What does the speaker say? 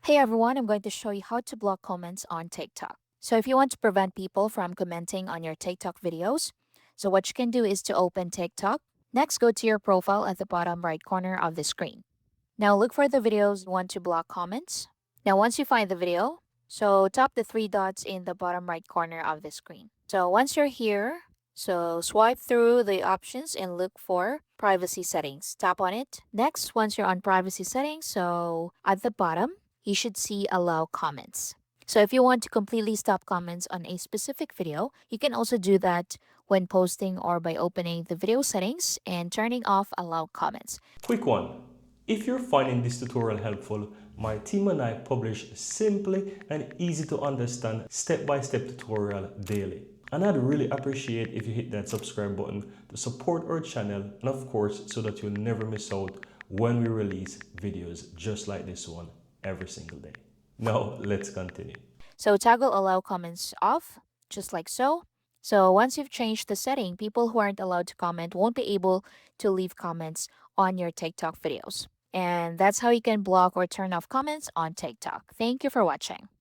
Hey everyone, I'm going to show you how to block comments on TikTok. So if you want to prevent people from commenting on your TikTok videos, so what you can do is to open TikTok. Next, go to your profile at the bottom right corner of the screen. Now look for the videos you want to block comments. Now once you find the video, so tap the three dots in the bottom right corner of the screen. So once you're here, so swipe through the options and look for privacy settings. Tap on it. Next, once you're on privacy settings, so at the bottom, you should see allow comments. So if you want to completely stop comments on a specific video, you can also do that when posting or by opening the video settings and turning off allow comments. Quick one. If you're finding this tutorial helpful, my team and I publish simply and easy to understand step-by-step tutorial daily. And I'd really appreciate if you hit that subscribe button to support our channel and of course so that you'll never miss out when we release videos just like this one every single day. Now let's continue. So toggle allow comments off, just like so. So once you've changed the setting, people who aren't allowed to comment won't be able to leave comments on your TikTok videos. And that's how you can block or turn off comments on TikTok. Thank you for watching.